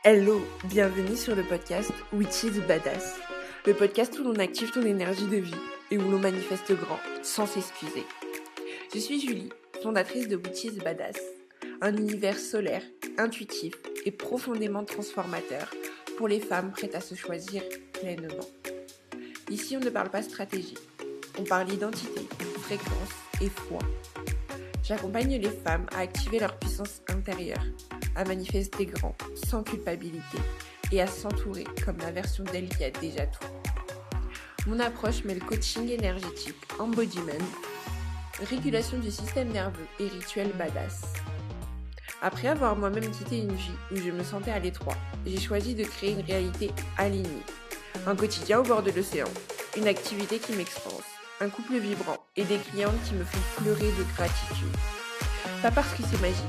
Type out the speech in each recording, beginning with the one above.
Hello, bienvenue sur le podcast Witches Badass, le podcast où l'on active ton énergie de vie et où l'on manifeste grand sans s'excuser. Je suis Julie, fondatrice de Witches Badass, un univers solaire, intuitif et profondément transformateur pour les femmes prêtes à se choisir pleinement. Ici, on ne parle pas stratégie, on parle identité, fréquence et foi. J'accompagne les femmes à activer leur puissance intérieure, à manifester grand, sans culpabilité, et à s'entourer comme la version d'elle qui a déjà tout. Mon approche mêle coaching énergétique, embodiment, régulation du système nerveux et rituels badass. Après avoir moi-même quitté une vie où je me sentais à l'étroit, j'ai choisi de créer une réalité alignée. Un quotidien au bord de l'océan, une activité qui m'expanse, un couple vibrant et des clientes qui me font pleurer de gratitude. Pas parce que c'est magique,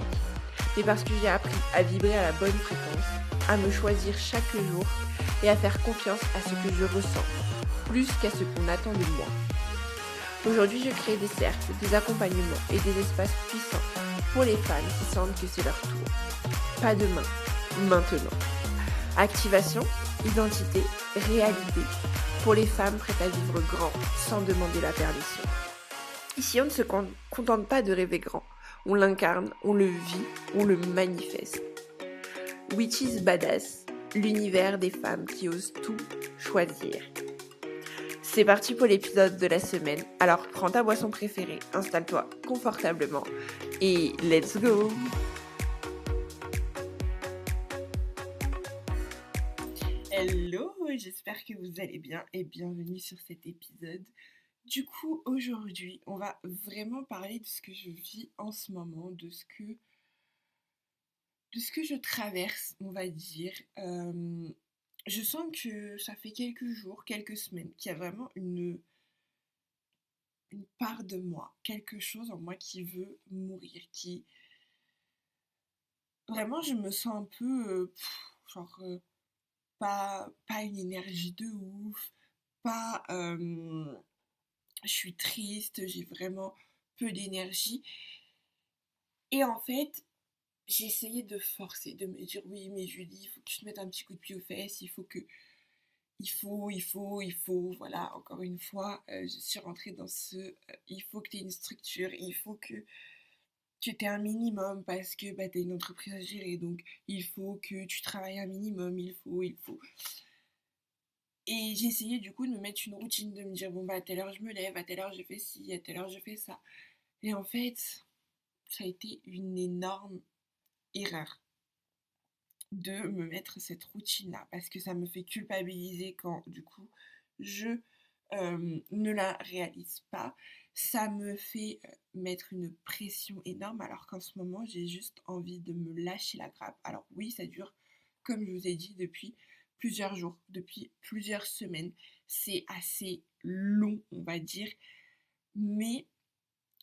mais parce que j'ai appris à vibrer à la bonne fréquence, à me choisir chaque jour et à faire confiance à ce que je ressens, plus qu'à ce qu'on attend de moi. Aujourd'hui, je crée des cercles, des accompagnements et des espaces puissants pour les femmes qui sentent que c'est leur tour. Pas demain, maintenant. Activation, identité, réalité, pour les femmes prêtes à vivre grand sans demander la permission. Ici, on ne se contente pas de rêver grand. On l'incarne, on le vit, on le manifeste. Witches Badass, l'univers des femmes qui osent tout choisir. C'est parti pour l'épisode de la semaine. Alors prends ta boisson préférée, installe-toi confortablement et let's go! Hello, j'espère que vous allez bien et bienvenue sur cet épisode. Du coup, aujourd'hui, on va vraiment parler de ce que je vis en ce moment, de ce que je traverse, on va dire. Je sens que ça fait quelques jours, quelques semaines, qu'il y a vraiment une part de moi, quelque chose en moi qui veut mourir, qui... Vraiment, je me sens un peu, pas une énergie de ouf, pas... je suis triste, j'ai vraiment peu d'énergie. Et en fait, j'ai essayé de forcer, de me dire oui, mais Julie, il faut que tu te mettes un petit coup de pied aux fesses, voilà, encore une fois, je suis rentrée dans il faut que tu aies une structure, il faut que tu aies un minimum parce que bah, tu as une entreprise à gérer, donc il faut que tu travailles un minimum, il faut. Et j'ai essayé du coup de me mettre une routine, de me dire bon bah à telle heure je me lève, à telle heure je fais ci, à telle heure je fais ça. Et en fait, ça a été une énorme erreur de me mettre cette routine-là parce que ça me fait culpabiliser quand du coup je ne la réalise pas. Ça me fait mettre une pression énorme alors qu'en ce moment j'ai juste envie de me lâcher la grappe. Alors oui, ça dure, comme je vous ai dit, depuis plusieurs jours, depuis plusieurs semaines. C'est assez long, on va dire, mais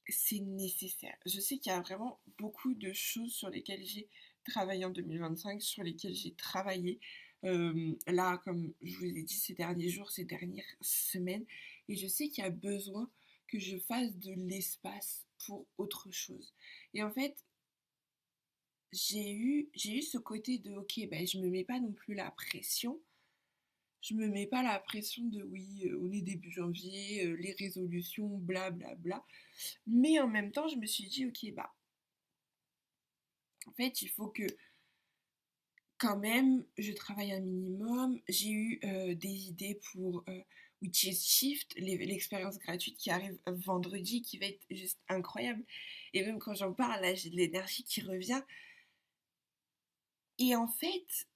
c'est nécessaire. Je sais qu'il y a vraiment beaucoup de choses sur lesquelles j'ai travaillé en 2025, sur lesquelles j'ai travaillé là, comme je vous ai dit, ces derniers jours, ces dernières semaines. Et je sais qu'il y a besoin que je fasse de l'espace pour autre chose. Et en fait, j'ai eu ce côté de, ok, ben, je me mets pas non plus la pression. Je me mets pas la pression de oui, on est début janvier, les résolutions, blablabla. Bla, bla. Mais en même temps, je me suis dit, ok, bah, en fait, il faut que quand même, je travaille un minimum. J'ai eu des idées pour Witches Shift, l'expérience gratuite qui arrive vendredi, qui va être juste incroyable. Et même quand j'en parle, là, j'ai de l'énergie qui revient. Et en fait,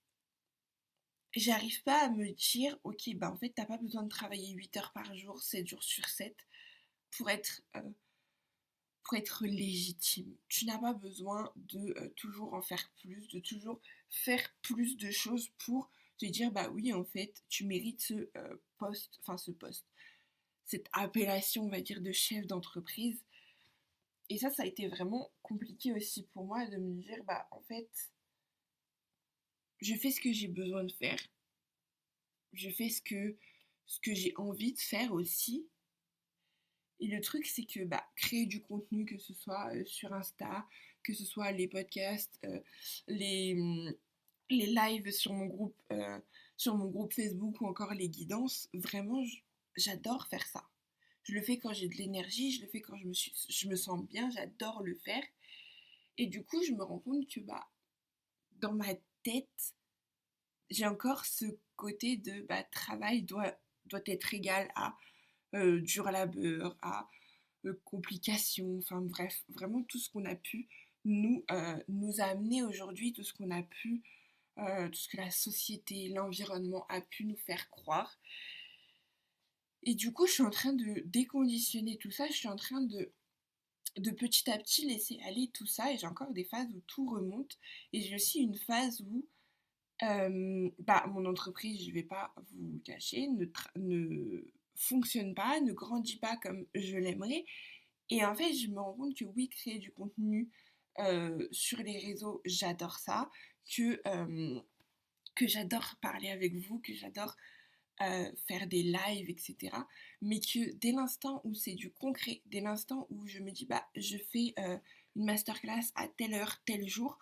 j'arrive pas à me dire, ok, bah en fait, t'as pas besoin de travailler 8 heures par jour, 7 jours sur 7, pour être légitime. Tu n'as pas besoin de toujours en faire plus, de toujours faire plus de choses pour te dire, bah oui, en fait, tu mérites ce poste, cette appellation, on va dire, de chef d'entreprise. Et ça a été vraiment compliqué aussi pour moi de me dire, bah en fait, je fais ce que j'ai besoin de faire, je fais ce que j'ai envie de faire aussi. Et le truc, c'est que bah, créer du contenu, que ce soit sur Insta, que ce soit les podcasts, les, les lives sur mon groupe Facebook ou encore les guidances, vraiment, j'adore faire ça. Je le fais quand j'ai de l'énergie, je le fais quand je me sens bien, j'adore le faire. Et du coup, je me rends compte que bah, dans ma tête, j'ai encore ce côté de bah, travail doit être égal à dur labeur, à complications, enfin bref, vraiment tout ce qu'on a pu nous amener aujourd'hui, tout ce qu'on a pu, tout ce que la société, l'environnement a pu nous faire croire. Et du coup, je suis en train de déconditionner tout ça, je suis en train de petit à petit laisser aller tout ça, et j'ai encore des phases où tout remonte, et j'ai aussi une phase où bah, mon entreprise, je vais pas vous le cacher, ne fonctionne pas, ne grandit pas comme je l'aimerais. Et en fait, je me rends compte que oui, créer du contenu sur les réseaux, j'adore ça, que, euh, que j'adore parler avec vous, que j'adore faire des lives, etc. Mais que dès l'instant où c'est du concret, dès l'instant où je me dis, bah, je fais une masterclass à telle heure, tel jour,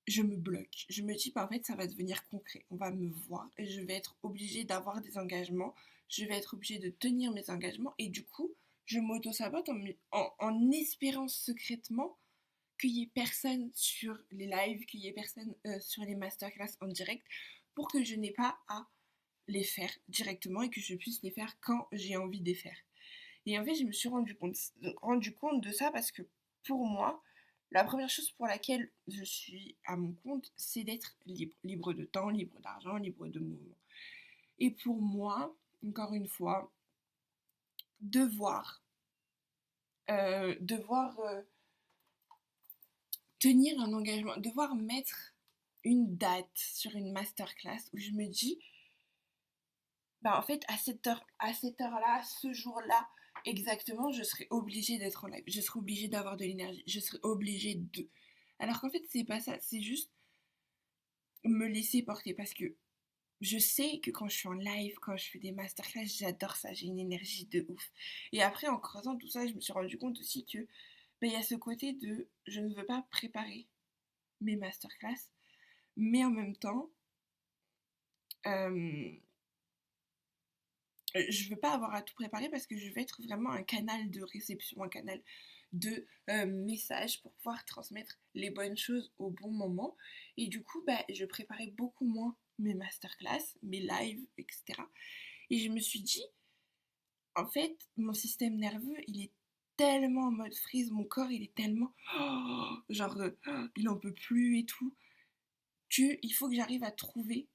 je me bloque. Je me dis, bah, en fait, ça va devenir concret. On va me voir et je vais être obligée d'avoir des engagements. Je vais être obligée de tenir mes engagements. Et du coup, je m'auto-sabote en espérant secrètement qu'il y ait personne sur les lives, qu'il y ait personne sur les masterclass en direct pour que je n'ai pas à les faire directement et que je puisse les faire quand j'ai envie de les faire. Et en fait, je me suis rendu compte de ça parce que pour moi, la première chose pour laquelle je suis à mon compte, c'est d'être libre. Libre de temps, libre d'argent, libre de mouvement. Et pour moi, encore une fois, devoir tenir un engagement, devoir mettre une date sur une masterclass où je me dis, bah en fait, à cette heure-là, ce jour-là, exactement, je serai obligée d'être en live. Je serai obligée d'avoir de l'énergie. Je serai obligée de. Alors qu'en fait, c'est pas ça. C'est juste me laisser porter parce que je sais que quand je suis en live, quand je fais des masterclass, j'adore ça. J'ai une énergie de ouf. Et après, en creusant tout ça, je me suis rendu compte aussi que bah, il y a ce côté de je ne veux pas préparer mes masterclass, mais en même temps, euh, je veux pas avoir à tout préparer parce que je veux être vraiment un canal de réception, un canal de messages pour pouvoir transmettre les bonnes choses au bon moment. Et du coup, bah, je préparais beaucoup moins mes masterclass, mes lives, etc. Et je me suis dit, en fait, mon système nerveux, il est tellement en mode freeze, mon corps, il est tellement, genre, il en peut plus et tout, que il faut que j'arrive à trouver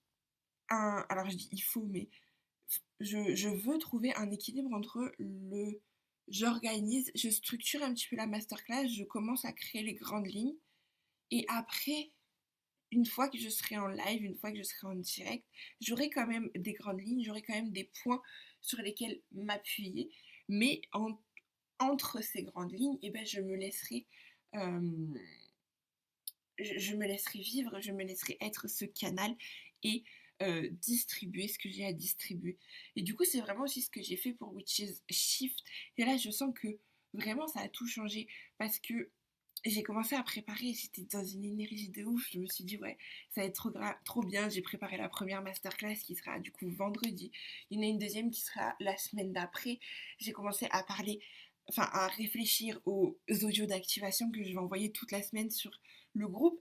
alors je dis il faut, mais je veux trouver un équilibre entre le j'organise, je structure un petit peu la masterclass, je commence à créer les grandes lignes et après, une fois que je serai en live, une fois que je serai en direct, j'aurai quand même des grandes lignes, j'aurai quand même des points sur lesquels m'appuyer, mais entre ces grandes lignes, eh ben, euh, je me laisserai vivre, je me laisserai être ce canal et distribuer ce que j'ai à distribuer. Et du coup, c'est vraiment aussi ce que j'ai fait pour Witches Shift. Et là, je sens que vraiment, ça a tout changé parce que j'ai commencé à préparer, j'étais dans une énergie de ouf. Je me suis dit, ouais, ça va être trop bien. J'ai préparé la première masterclass qui sera du coup vendredi. Il y en a une deuxième qui sera la semaine d'après. J'ai commencé à parler, enfin à réfléchir aux audios d'activation que je vais envoyer toute la semaine sur le groupe.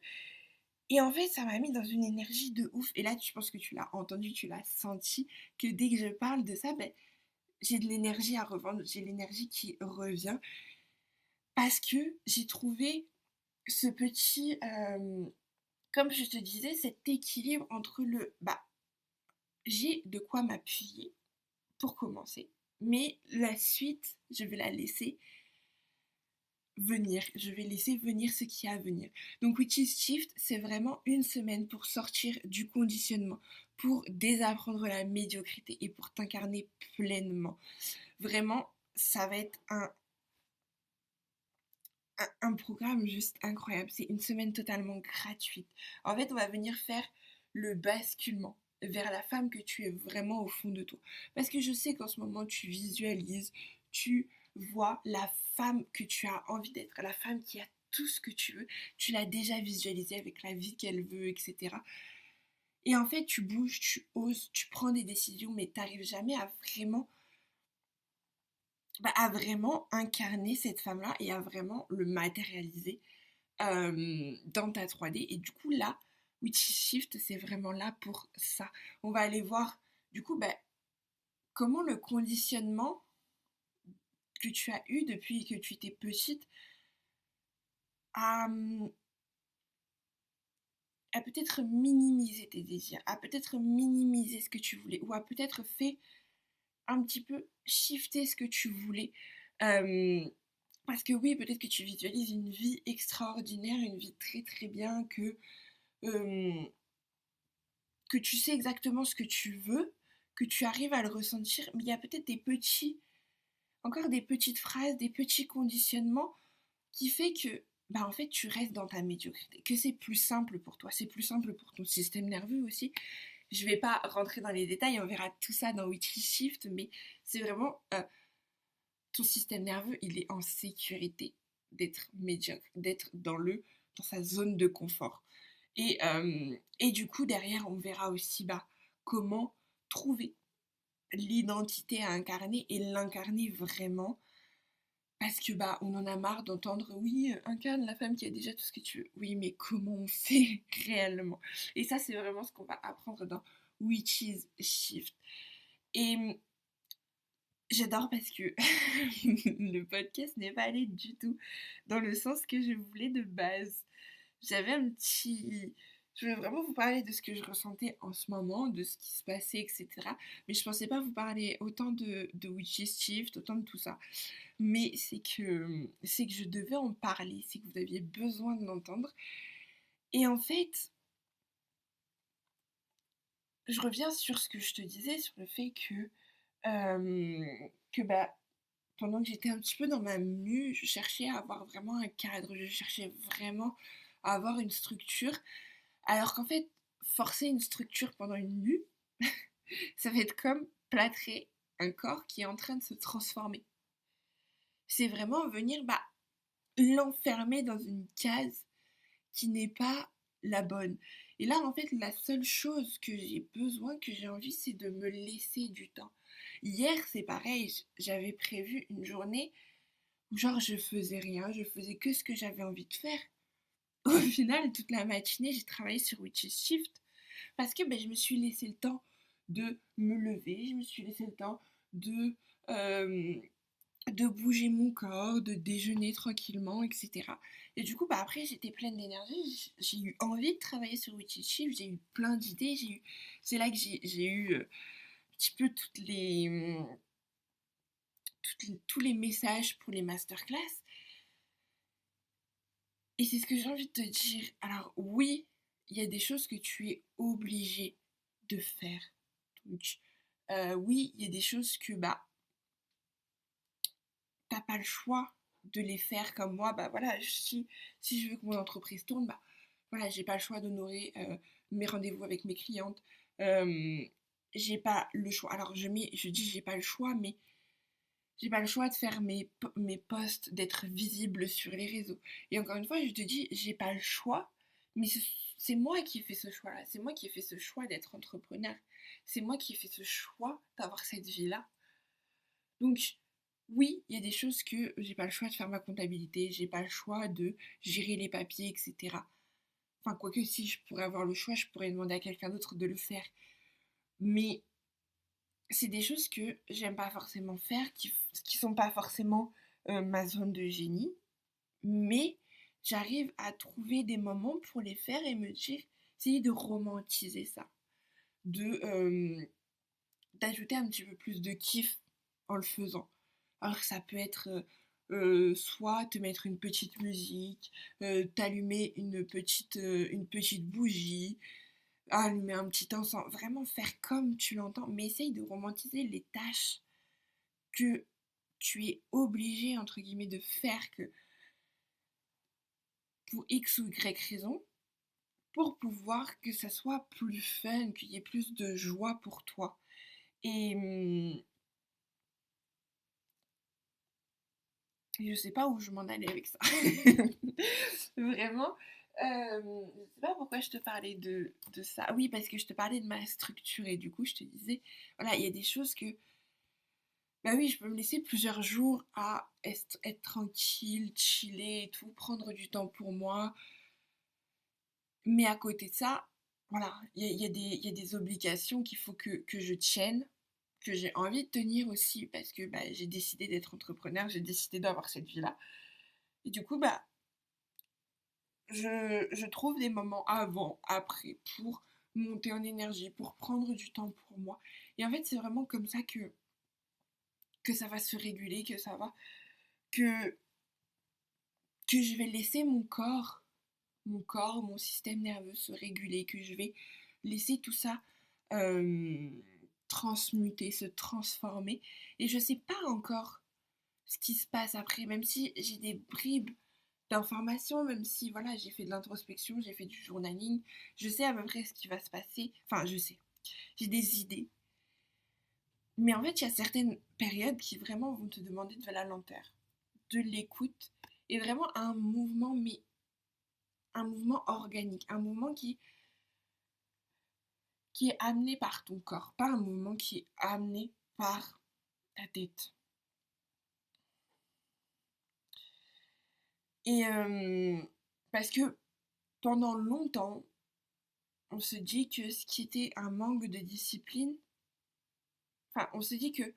Et en fait, ça m'a mis dans une énergie de ouf. Et là, je pense que tu l'as entendu, tu l'as senti, que dès que je parle de ça, ben, j'ai de l'énergie à revendre, j'ai l'énergie qui revient. Parce que j'ai trouvé ce petit, comme je te disais, cet équilibre entre bah, j'ai de quoi m'appuyer pour commencer, mais la suite, je vais la laisser venir. Je vais laisser venir ce qui a à venir. Donc Witches Shift, c'est vraiment une semaine pour sortir du conditionnement, pour désapprendre la médiocrité et pour t'incarner pleinement. Vraiment, ça va être un programme juste incroyable. C'est une semaine totalement gratuite. En fait, on va venir faire le basculement vers la femme que tu es vraiment au fond de toi. Parce que je sais qu'en ce moment, tu visualises, tu vois la femme que tu as envie d'être, la femme qui a tout ce que tu veux, tu l'as déjà visualisé avec la vie qu'elle veut, etc. Et en fait, tu bouges, tu oses, tu prends des décisions, mais t'arrives jamais à vraiment incarner cette femme-là et à vraiment le matérialiser dans ta 3D. Et du coup, là, Witch Shift, c'est vraiment là pour ça. On va aller voir, du coup, comment le conditionnement que tu as eu depuis que tu étais petite a, a peut-être minimisé tes désirs, a peut-être minimisé ce que tu voulais, ou a peut-être fait un petit peu shifter ce que tu voulais. Euh, Parce que oui, peut-être que tu visualises une vie extraordinaire, une vie très très bien, euh, que tu sais exactement ce que tu veux, que tu arrives à le ressentir, mais il y a peut-être encore des petites phrases, des petits conditionnements qui fait que, en fait, tu restes dans ta médiocrité, que c'est plus simple pour toi, c'est plus simple pour ton système nerveux aussi. Je vais pas rentrer dans les détails, on verra tout ça dans Witchy Shift, mais c'est vraiment ton système nerveux, il est en sécurité d'être médiocre, d'être dans sa zone de confort. Et du coup, derrière, on verra aussi comment trouver l'identité à incarner et l'incarner vraiment. Parce que on en a marre d'entendre oui, incarne la femme qui a déjà tout ce que tu veux. Oui, mais comment on fait réellement? Et ça, c'est vraiment ce qu'on va apprendre dans Witch's Shift. Et j'adore parce que le podcast n'est pas allé du tout dans le sens que je voulais de base. J'avais un petit... Je voulais vraiment vous parler de ce que je ressentais en ce moment, de ce qui se passait, etc. Mais je pensais pas vous parler autant de Witch's Shift, autant de tout ça. Mais c'est que je devais en parler, c'est que vous aviez besoin de l'entendre. Et en fait, je reviens sur ce que je te disais, sur le fait que pendant que j'étais un petit peu dans ma mue, je cherchais à avoir vraiment un cadre, je cherchais vraiment à avoir une structure, alors qu'en fait, forcer une structure pendant une mue, ça va être comme plâtrer un corps qui est en train de se transformer. C'est vraiment venir l'enfermer dans une case qui n'est pas la bonne. Et là, en fait, la seule chose que j'ai besoin, que j'ai envie, c'est de me laisser du temps. Hier, c'est pareil, j'avais prévu une journée où genre je faisais rien, je faisais que ce que j'avais envie de faire. Au final, toute la matinée, j'ai travaillé sur Witch's Shift parce que je me suis laissé le temps de me lever, je me suis laissé le temps de, euh, de bouger mon corps, de déjeuner tranquillement, etc. Et du coup, après, j'étais pleine d'énergie, j'ai eu envie de travailler sur Witchy Shift, j'ai eu plein d'idées, c'est là que j'ai eu un petit peu tous les messages pour les masterclass. Et c'est ce que j'ai envie de te dire. Alors oui, il y a des choses que tu es obligé de faire. Donc, oui, il y a des choses que t'as pas le choix de les faire comme moi. Voilà, si je veux que mon entreprise tourne, voilà, j'ai pas le choix d'honorer mes rendez-vous avec mes clientes. Euh, j'ai pas le choix. Alors je dis j'ai pas le choix, mais j'ai pas le choix de faire mes posts, d'être visible sur les réseaux. Et encore une fois, je te dis, j'ai pas le choix, mais c'est moi qui ai fait ce choix-là. C'est moi qui ai fait ce choix d'être entrepreneur. C'est moi qui ai fait ce choix d'avoir cette vie-là. Donc, oui, il y a des choses que j'ai pas le choix de faire ma comptabilité, j'ai pas le choix de gérer les papiers, etc. Enfin, quoique si je pourrais avoir le choix, je pourrais demander à quelqu'un d'autre de le faire. Mais c'est des choses que j'aime pas forcément faire, qui sont pas forcément ma zone de génie, mais j'arrive à trouver des moments pour les faire et me dire, essayer de romantiser ça, d'ajouter un petit peu plus de kiff en le faisant. Alors ça peut être soit te mettre une petite musique, t'allumer une petite bougie, allumer un petit encens, vraiment faire comme tu l'entends, mais essaye de romantiser les tâches que tu es obligé, entre guillemets, de faire que pour X ou Y raison, pour pouvoir que ça soit plus fun, qu'il y ait plus de joie pour toi. Et, Et je sais pas où je m'en allais avec ça. Vraiment. Je sais pas pourquoi je te parlais de ça. Oui, parce que je te parlais de ma structure et du coup, je te disais, voilà, il y a des choses que, bah oui, je peux me laisser plusieurs jours à être tranquille, chiller et tout, prendre du temps pour moi. Mais à côté de ça, voilà, il y a des obligations qu'il faut que je tienne, que j'ai envie de tenir aussi, parce que bah, j'ai décidé d'être entrepreneur, j'ai décidé d'avoir cette vie-là. Et du coup, bah, je trouve des moments avant, après, pour monter en énergie, pour prendre du temps pour moi. Et en fait, c'est vraiment comme ça que ça va se réguler, que, que je vais laisser mon système nerveux se réguler, que je vais laisser tout ça euh, transmuter, se transformer. Et je sais pas encore ce qui se passe après, même si j'ai des bribes d'informations, même si voilà, j'ai fait de l'introspection, j'ai fait du journaling, je sais à peu près ce qui va se passer. Enfin, je sais, j'ai des idées. Mais en fait, il y a certaines périodes qui vraiment vont te demander de la lenteur, de l'écoute et vraiment un mouvement, mais un mouvement organique, un mouvement qui est amené par ton corps, pas un mouvement qui est amené par ta tête. Et parce que pendant longtemps, on se dit que ce qui était un manque de discipline, enfin, on se dit que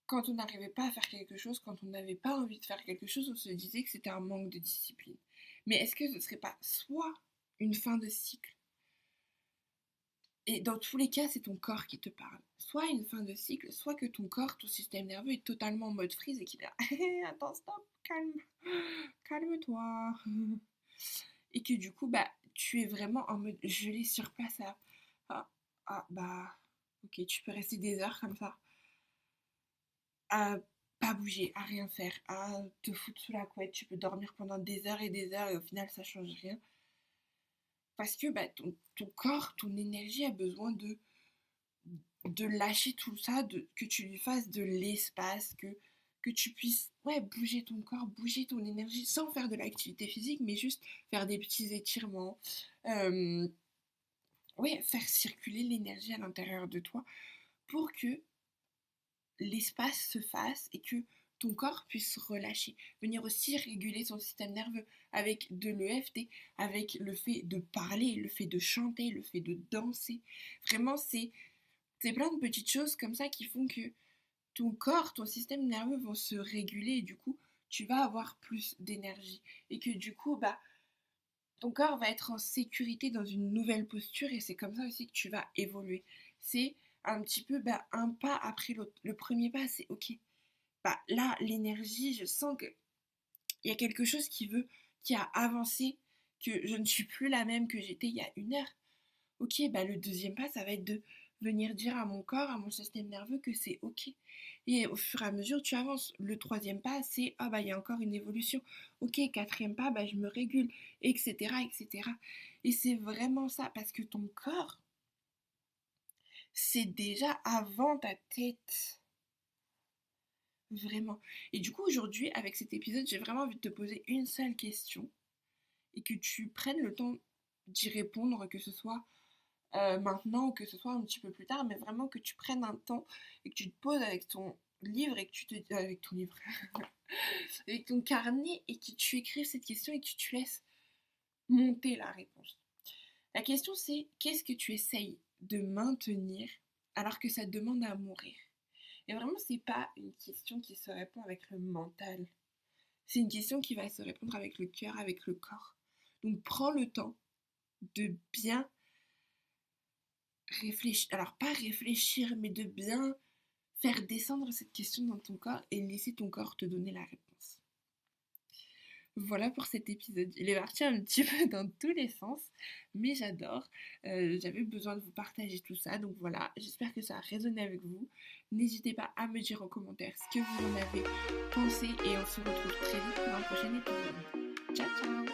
quand on n'arrivait pas à faire quelque chose, quand on n'avait pas envie de faire quelque chose, on se disait que c'était un manque de discipline. Mais est-ce que ce ne serait pas soit une fin de cycle, et dans tous les cas, c'est ton corps qui te parle, soit une fin de cycle, soit que ton corps, ton système nerveux est totalement en mode freeze et qu'il est là, attends, stop, calme-toi. Et que du coup, bah, tu es vraiment en mode gelé sur place à, bah, ok, tu peux rester des heures comme ça, à pas bouger, à rien faire, à te foutre sous la couette, tu peux dormir pendant des heures et au final ça change rien. Parce que bah, ton corps, ton énergie a besoin de lâcher tout ça, que tu lui fasses de l'espace, que tu puisses ouais, bouger ton corps, bouger ton énergie sans faire de l'activité physique, mais juste faire des petits étirements, euh, ouais, faire circuler l'énergie à l'intérieur de toi pour que l'espace se fasse et que ton corps puisse se relâcher. Venir aussi réguler son système nerveux avec de l'EFT, avec le fait de parler, le fait de chanter, le fait de danser. Vraiment, c'est plein de petites choses comme ça qui font que ton corps, ton système nerveux vont se réguler et du coup, tu vas avoir plus d'énergie. Et que du coup, bah, ton corps va être en sécurité dans une nouvelle posture et c'est comme ça aussi que tu vas évoluer. C'est un petit peu bah, un pas après l'autre. Le premier pas, c'est ok. Bah, là, l'énergie, je sens qu'il y a quelque chose qui a avancé, que je ne suis plus la même que j'étais il y a une heure. Ok, bah le deuxième pas, ça va être de venir dire à mon corps, à mon système nerveux que c'est ok. Et au fur et à mesure, tu avances. Le troisième pas, c'est ah bah il y a encore une évolution. Ok, quatrième pas, bah je me régule, etc., etc. Et c'est vraiment ça, parce que ton corps, c'est déjà avant ta tête. Vraiment. Et du coup, aujourd'hui, avec cet épisode, j'ai vraiment envie de te poser une seule question et que tu prennes le temps d'y répondre, que ce soit maintenant ou que ce soit un petit peu plus tard, mais vraiment que tu prennes un temps et que tu te poses avec ton livre et que tu te... avec ton livre, avec ton carnet et que tu écrives cette question et que tu te laisses monter la réponse. La question c'est qu'est-ce que tu essayes de maintenir alors que ça te demande à mourir? Et vraiment c'est pas une question qui se répond avec le mental. C'est une question qui va se répondre avec le cœur, avec le corps. Donc prends le temps de bien réfléchir, alors pas réfléchir, mais de bien faire descendre cette question dans ton corps et laisser ton corps te donner la réponse. Voilà pour cet épisode. Il est parti un petit peu dans tous les sens, mais j'adore. J'avais besoin de vous partager tout ça, donc voilà, j'espère que ça a résonné avec vous. N'hésitez pas à me dire en commentaire ce que vous en avez pensé et on se retrouve très vite pour un prochain épisode. Ciao ciao!